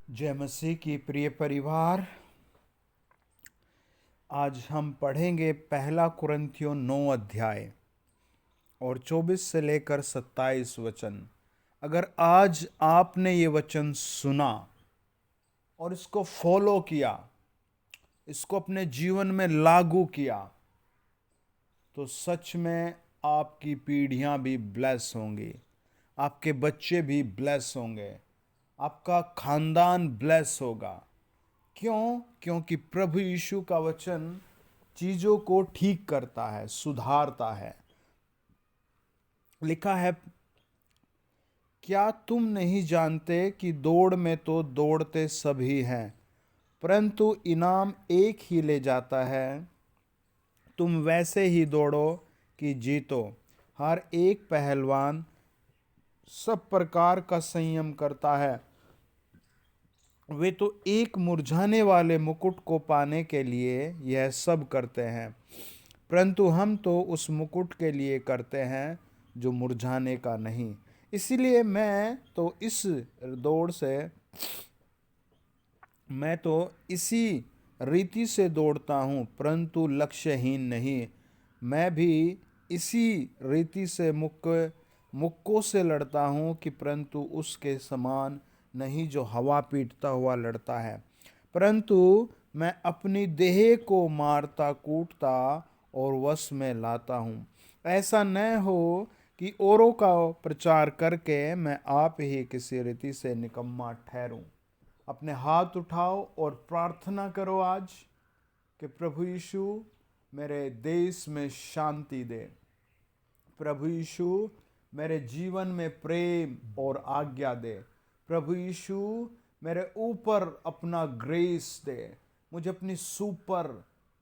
जय मसीह की प्रिय परिवार। आज हम पढ़ेंगे पहला कुरिन्थियों 9 अध्याय और 24 से लेकर 27 वचन। अगर आज आपने ये वचन सुना और इसको फॉलो किया, इसको अपने जीवन में लागू किया, तो सच में आपकी पीढ़ियां भी ब्लेस होंगी, आपके बच्चे भी ब्लेस होंगे, आपका खानदान ब्लेस होगा। क्यों? क्योंकि प्रभु यीशु का वचन चीजों को ठीक करता है, सुधारता है। लिखा है, क्या तुम नहीं जानते कि दौड़ में तो दौड़ते सभी हैं, परंतु इनाम एक ही ले जाता है। तुम वैसे ही दौड़ो कि जीतो। हर एक पहलवान सब प्रकार का संयम करता है। वे तो एक मुरझाने वाले मुकुट को पाने के लिए यह सब करते हैं, परंतु हम तो उस मुकुट के लिए करते हैं जो मुरझाने का नहीं। इसीलिए मैं तो इसी रीति से दौड़ता हूँ, परंतु लक्ष्यहीन नहीं। मैं भी इसी रीति से मुक्कों से लड़ता हूँ कि परंतु उसके समान नहीं जो हवा पीटता हुआ लड़ता है, परंतु मैं अपनी देह को मारता कूटता और वश में लाता हूँ। ऐसा न हो कि औरों का प्रचार करके मैं आप ही किसी रीति से निकम्मा ठहरूं। अपने हाथ उठाओ और प्रार्थना करो आज कि प्रभु यीशु मेरे देश में शांति दे। प्रभु यीशु मेरे जीवन में प्रेम और आज्ञा दे। प्रभु यीशु मेरे ऊपर अपना ग्रेस दे। मुझे अपनी सुपर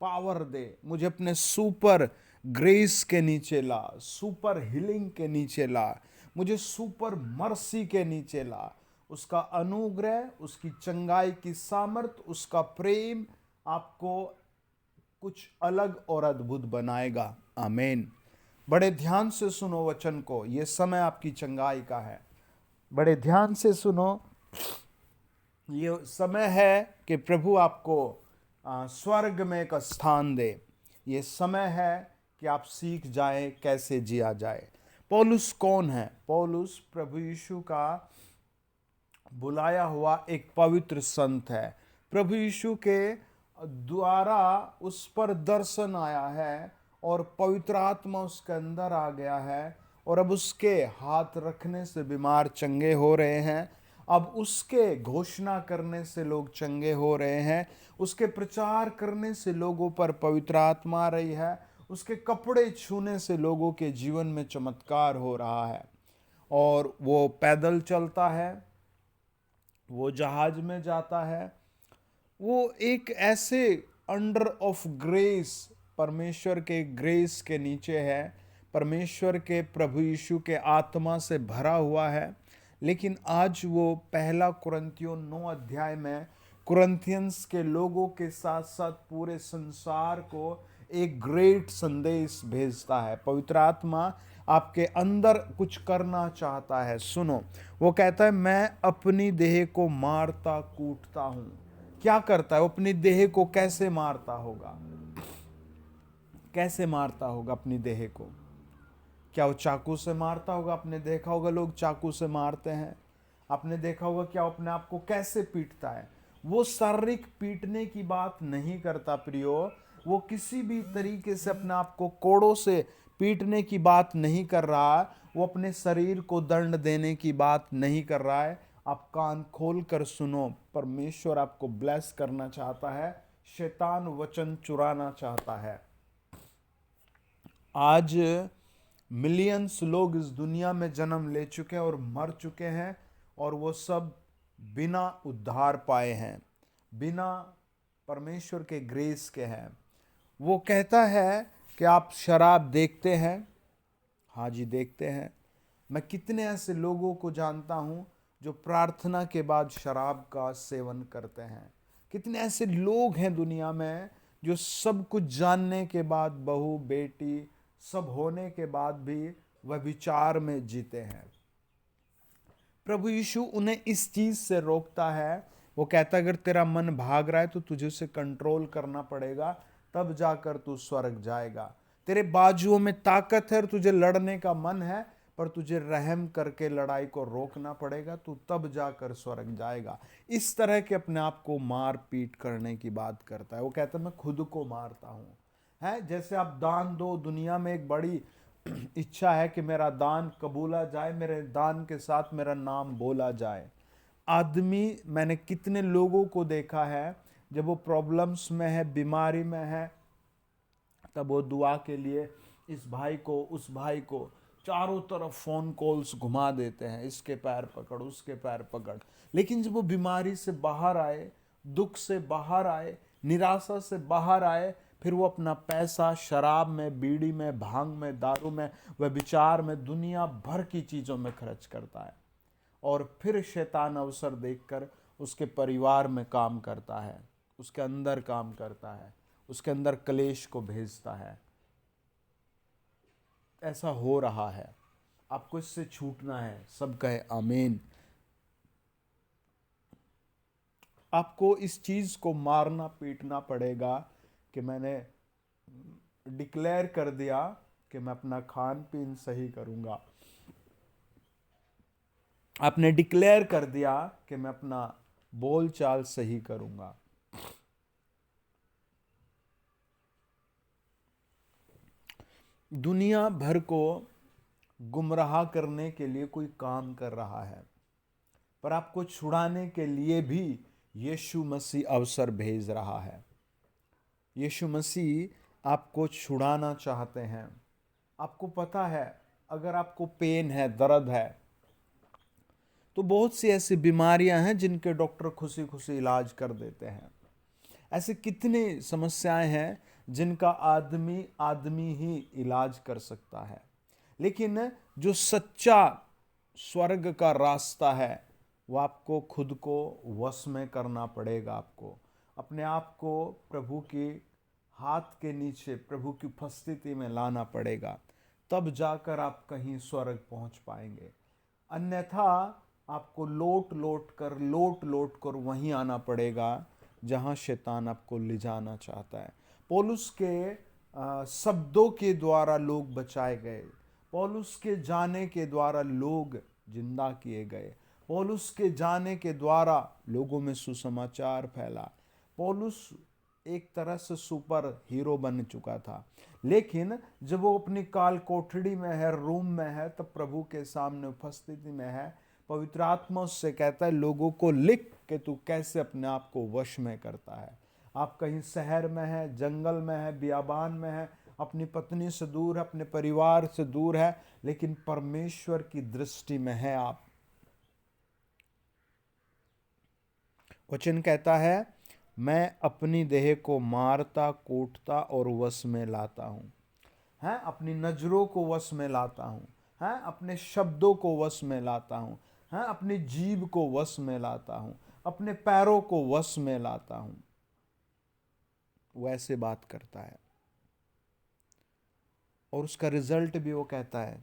पावर दे। मुझे अपने सुपर ग्रेस के नीचे ला, सुपर हीलिंग के नीचे ला, मुझे सुपर मर्सी के नीचे ला। उसका अनुग्रह, उसकी चंगाई की सामर्थ, उसका प्रेम आपको कुछ अलग और अद्भुत बनाएगा। आमीन। बड़े ध्यान से सुनो वचन को, यह समय आपकी चंगाई का है। बड़े ध्यान से सुनो, ये समय है कि प्रभु आपको स्वर्ग में एक स्थान दे। ये समय है कि आप सीख जाएं कैसे जिया जाए। पौलुस कौन है? पौलुस प्रभु यीशु का बुलाया हुआ एक पवित्र संत है। प्रभु यीशु के द्वारा उस पर दर्शन आया है और पवित्र आत्मा उसके अंदर आ गया है, और अब उसके हाथ रखने से बीमार चंगे हो रहे हैं। अब उसके घोषणा करने से लोग चंगे हो रहे हैं। उसके प्रचार करने से लोगों पर पवित्र आत्मा आ रही है। उसके कपड़े छूने से लोगों के जीवन में चमत्कार हो रहा है। और वो पैदल चलता है, वो जहाज में जाता है, वो एक ऐसे अंडर ऑफ ग्रेस, परमेश्वर के ग्रेस के नीचे है, परमेश्वर के प्रभु यीशु के आत्मा से भरा हुआ है। लेकिन आज वो पहला कुरिन्थियों 9 अध्याय में कुरिन्थियंस के लोगों के साथ साथ पूरे संसार को एक ग्रेट संदेश भेजता है। पवित्र आत्मा आपके अंदर कुछ करना चाहता है। सुनो, वो कहता है, मैं अपनी देह को मारता कूटता हूं। क्या करता है? वो अपनी देह को कैसे मारता होगा? कैसे मारता होगा अपनी देह को? क्या वो चाकू से मारता होगा? आपने देखा होगा लोग चाकू से मारते हैं। आपने देखा होगा क्या वो अपने आप को कैसे पीटता है। वो शारीरिक पीटने की बात नहीं करता प्रियो। वो किसी भी तरीके से अपने आप को कोड़ों से पीटने की बात नहीं कर रहा है। वो अपने शरीर को दंड देने की बात नहीं कर रहा है। आप कान खोल कर सुनो, परमेश्वर आपको ब्लेस करना चाहता है। शैतान वचन चुराना चाहता है। आज मिलियंस लोग इस दुनिया में जन्म ले चुके हैं और मर चुके हैं, और वो सब बिना उद्धार पाए हैं, बिना परमेश्वर के ग्रेस के हैं। वो कहता है कि आप शराब देखते हैं। हाँ जी, देखते हैं। मैं कितने ऐसे लोगों को जानता हूं जो प्रार्थना के बाद शराब का सेवन करते हैं। कितने ऐसे लोग हैं दुनिया में जो सब कुछ जानने के बाद, बहू बेटी सब होने के बाद भी वह विचार में जीते हैं। प्रभु यीशु उन्हें इस चीज से रोकता है वो कहता है अगर तेरा मन भाग रहा है तो तुझे उसे कंट्रोल करना पड़ेगा, तब जाकर तू स्वर्ग जाएगा। तेरे बाजुओं में ताकत है और तुझे लड़ने का मन है, पर तुझे रहम करके लड़ाई को रोकना पड़ेगा, तू तब जाकर स्वर्ग जाएगा। इस तरह के अपने आप को मार पीट करने की बात करता है। वो कहता है मैं खुद को मारता हूं। है जैसे आप दान दो, दुनिया में एक बड़ी इच्छा है कि मेरा दान कबूला जाए, मेरे दान के साथ मेरा नाम बोला जाए। आदमी, मैंने कितने लोगों को देखा है जब वो प्रॉब्लम्स में है, बीमारी में है, तब वो दुआ के लिए इस भाई को उस भाई को चारों तरफ फोन कॉल्स घुमा देते हैं, इसके पैर पकड़ उसके पैर पकड़। लेकिन जब वो बीमारी से बाहर आए, दुख से बाहर आए, निराशा से बाहर आए, फिर वो अपना पैसा शराब में, बीड़ी में, भांग में, दारू में, व्यभिचार में, दुनिया भर की चीज़ों में खर्च करता है। और फिर शैतान अवसर देखकर उसके परिवार में काम करता है, उसके अंदर काम करता है, उसके अंदर कलेश को भेजता है। ऐसा हो रहा है, आपको इससे छूटना है। सब कहे आमीन। आपको इस चीज को मारना पीटना पड़ेगा कि मैंने डिक्लेयर कर दिया कि मैं अपना खान पीन सही करूंगा। आपने डिक्लेयर कर दिया कि मैं अपना बोलचाल सही करूंगा। दुनिया भर को गुमराह करने के लिए कोई काम कर रहा है, पर आपको छुड़ाने के लिए भी यीशु मसीह अवसर भेज रहा है। यीशु मसीह आपको छुड़ाना चाहते हैं। आपको पता है, अगर आपको पेन है, दर्द है, तो बहुत सी ऐसी बीमारियां हैं जिनके डॉक्टर खुशी खुशी इलाज कर देते हैं। ऐसे कितनी समस्याएं हैं जिनका आदमी आदमी ही इलाज कर सकता है। लेकिन जो सच्चा स्वर्ग का रास्ता है, वो आपको खुद को वश में करना पड़ेगा। आपको अपने आप को प्रभु के हाथ के नीचे, प्रभु की उपस्थिति में लाना पड़ेगा, तब जाकर आप कहीं स्वर्ग पहुंच पाएंगे। अन्यथा आपको लोट लोट कर वहीं आना पड़ेगा जहां शैतान आपको ले जाना चाहता है। पौलुस के शब्दों के द्वारा लोग बचाए गए, पौलुस के जाने के द्वारा लोग जिंदा किए गए, पौलुस के जाने के द्वारा लोगों में सुसमाचार फैला। पौलुस एक तरह से सुपर हीरो बन चुका था, लेकिन जब वो अपनी काल कोठड़ी में है, रूम में है, तब प्रभु के सामने उपस्थिति में है, पवित्र आत्मा उससे कहता है लोगों को लिख कि तू कैसे अपने आप को वश में करता है। आप कहीं शहर में है, जंगल में है, बियाबान में है, अपनी पत्नी से दूर है, अपने परिवार से दूर है, लेकिन परमेश्वर की दृष्टि में है आप। वचन कहता है मैं अपनी देह को मारता, कूटता और वश में लाता हूं। हैं, अपनी नजरों को वश में लाता हूं, हैं, अपने शब्दों को वश में लाता हूं, हैं, अपनी जीभ को वश में लाता हूं, अपने पैरों को वश में लाता हूं। वो ऐसे बात करता है और उसका रिजल्ट भी वो कहता है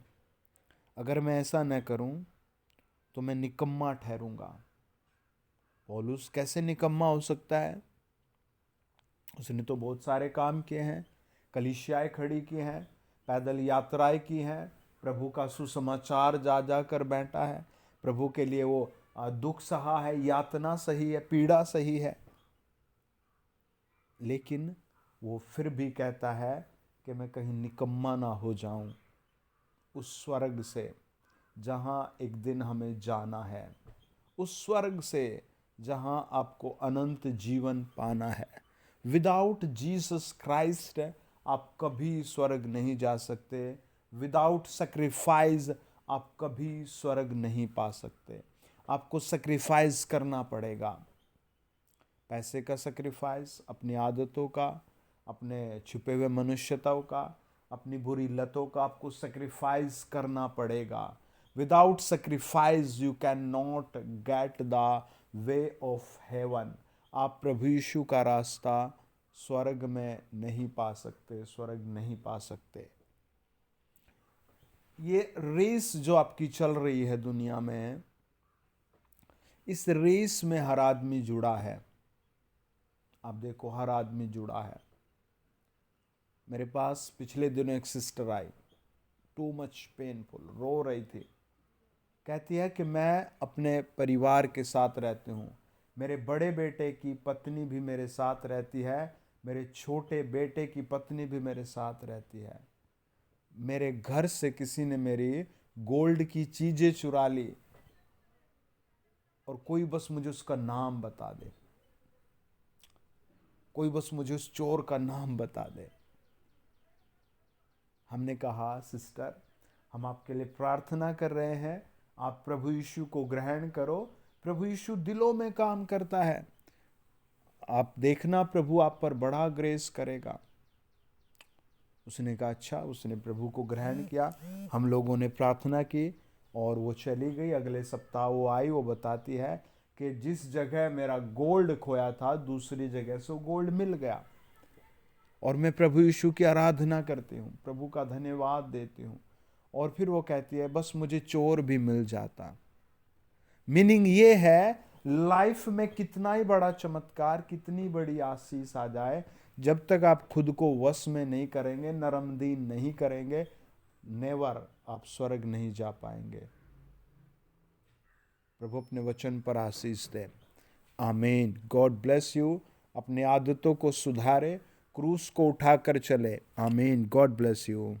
अगर मैं ऐसा न करूं तो मैं निकम्मा ठहरूंगा। पौलुस कैसे निकम्मा हो सकता है? उसने तो बहुत सारे काम किए हैं, कलीसियाएं खड़ी की हैं, पैदल यात्राएं की हैं, प्रभु का सुसमाचार जा जा कर बैठा है, प्रभु के लिए वो दुख सहा है, यातना सही है, पीड़ा सही है। लेकिन वो फिर भी कहता है कि मैं कहीं निकम्मा ना हो जाऊं उस स्वर्ग से जहां एक दिन हमें जाना है, उस स्वर्ग से जहां आपको अनंत जीवन पाना है। विदाउट जीसस क्राइस्ट आप कभी स्वर्ग नहीं जा सकते। विदाउट सेक्रीफाइस आप कभी स्वर्ग नहीं पा सकते। आपको सेक्रीफाइस करना पड़ेगा, पैसे का सेक्रीफाइस, अपनी आदतों का, अपने छुपे हुए मनुष्यताओं का, अपनी बुरी लतों का आपको सेक्रीफाइस करना पड़ेगा। Without sacrifice you can not get the way of haven. आप प्रभु यीशु का रास्ता स्वर्ग में नहीं पा सकते, स्वर्ग नहीं पा सकते। ये रेस जो आपकी चल रही है दुनिया में, इस रेस में हर आदमी जुड़ा है। आप देखो, हर आदमी जुड़ा है। मेरे पास पिछले दिनों एक सिस्टर आई, टू मच पेनफुल, रो रही थी। कहती है कि मैं अपने परिवार के साथ रहती हूँ, मेरे बड़े बेटे की पत्नी भी मेरे साथ रहती है, मेरे छोटे बेटे की पत्नी भी मेरे साथ रहती है। मेरे घर से किसी ने मेरी गोल्ड की चीजें चुरा ली और कोई बस मुझे उसका नाम बता दे, कोई बस मुझे उस चोर का नाम बता दे। हमने कहा, सिस्टर, हम आपके लिए प्रार्थना कर रहे हैं, आप प्रभु यीशु को ग्रहण करो। प्रभु यीशु दिलों में काम करता है, आप देखना प्रभु आप पर बड़ा ग्रेस करेगा। उसने कहा अच्छा। उसने प्रभु को ग्रहण किया, हम लोगों ने प्रार्थना की और वो चली गई। अगले सप्ताह वो आई, वो बताती है कि जिस जगह मेरा गोल्ड खोया था दूसरी जगह से वो गोल्ड मिल गया। और मैं प्रभु यीशु की आराधना करती हूँ, प्रभु का धन्यवाद देती हूँ। और फिर वो कहती है बस मुझे चोर भी मिल जाता। मीनिंग ये है, लाइफ में कितना ही बड़ा चमत्कार, कितनी बड़ी आशीष आ जाए, जब तक आप खुद को वश में नहीं करेंगे, नरमदीन नहीं करेंगे, नेवर आप स्वर्ग नहीं जा पाएंगे। प्रभु अपने वचन पर आशीष दे। आमीन। God bless you. अपनी आदतों को सुधारे, क्रूस को उठाकर चले। आमीन। God bless you.